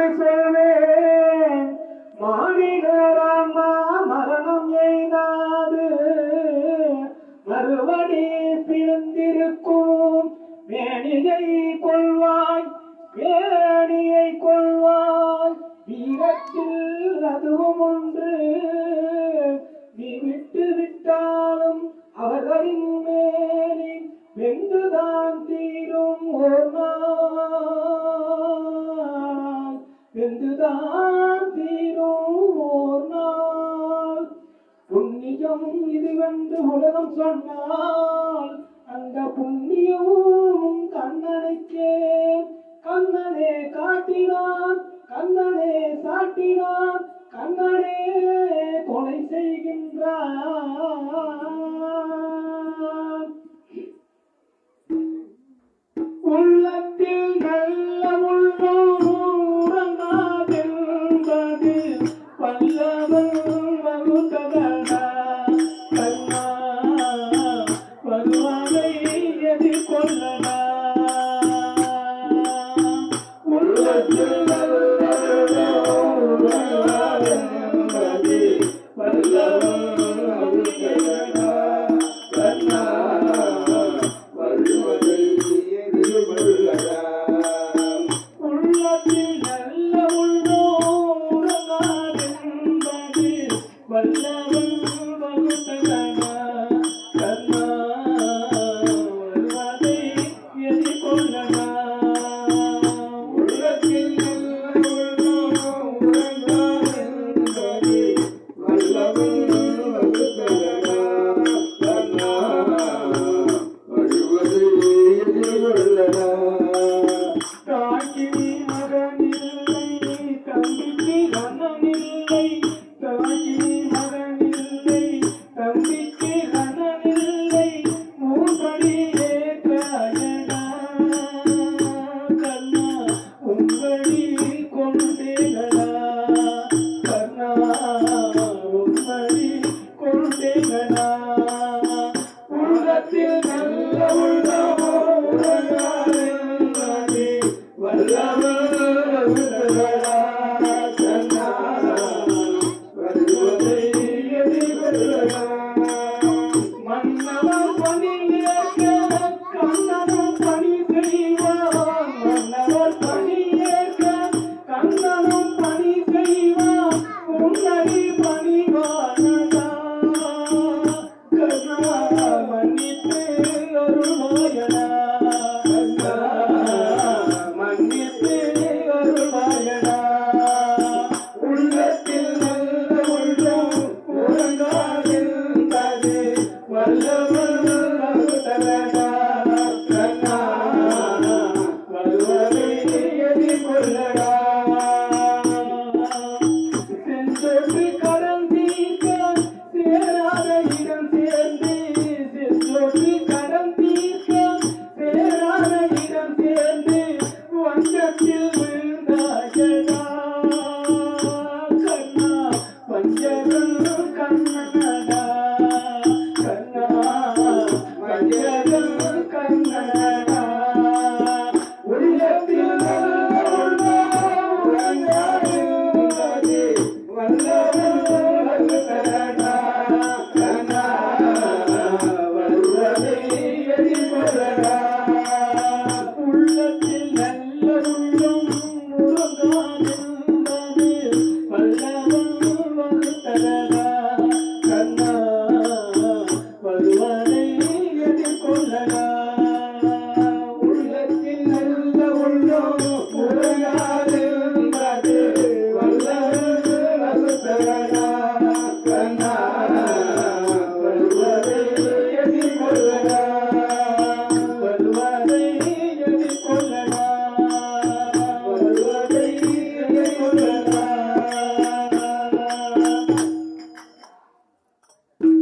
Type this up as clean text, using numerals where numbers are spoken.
மறுமொழி சொல்வேன் மாநிலரான்மா மரணம் எய்தாது மறுபடி பிறந்திருக்கும் மேனியை கொள்வாய் வேணியை கொள்வாய் வீரத்தில் அதுவும் ஒன்று நீ விட்டு விட்டாலும் அவர்களின் மேனி வென்றுதான் தீரும் ஓர் நாள் வென்றுதான் தீரும் ஓர் நாள் புண்ணியம் இதுவென்று உலகம் சொன்னால் அந்த புண்ணியமும் கண்ணனுக்கே கண்ணனே காட்டினான் கண்ணனே சாட்டினான் கண்ணனே கொலை செய்கின்றான் உள்ளத்தில் நல்ல உள்ளோரங்காதென்பது பல்லவன் வகுத்ததடா கண்ணா வருவானை எதிர்கொள்ளடா உள்ளத்தில் நல்ல உள்ளோரங்காதென்பது பல்லவன் வகுத்ததடா கண்ணா வருவதை உள்ளத்தில் நல்ல உள்ளோரங்காதென்பது வல்லவன் வகுத்ததடா கண்ணா வருவதை எதிர்கொள்ளடா உள்ளத்தில் நல்ல உள்ளோரங்காதென்பது வல்லவன் வகுத்ததடா கண்ணா வருவதை எதிர்கொள்ளடா காக்கினி மகனில்லை தம்பிக்கு கண்ணனில்லை காக்கினி மகனில்லை தம்பிக்கு கண்ணனில்லை மூப்படி ஏற்றாயடா கண்ணா உங்களை கொண்டேகடா கண்ணா உங்களை கொண்டேகடா உள்ளத்தில் நல்ல உள்ளமோ உலகாதென்பது வல்லவன் வகுத்ததடா கண்ணா வருவதை எதிர்கொள்ளடா மன்னவன் பணி ஏற்க கண்ணனும் பணி செய்வான் மன்னவர் பணி ஏற்க கண்ணனும் பணி செய்வான் உன்னடி பணிவானடா கண்ணா மன்னித்து அருள்வாயடா கண்ணா மன்னித்து அருள்வாயடா உள்ளத்தில் நல்ல உள்ளம் உறங்காதென்பது வல்லவன் வகுத்ததடா கண்ணா வருவதை எதிர்கொள்ளடா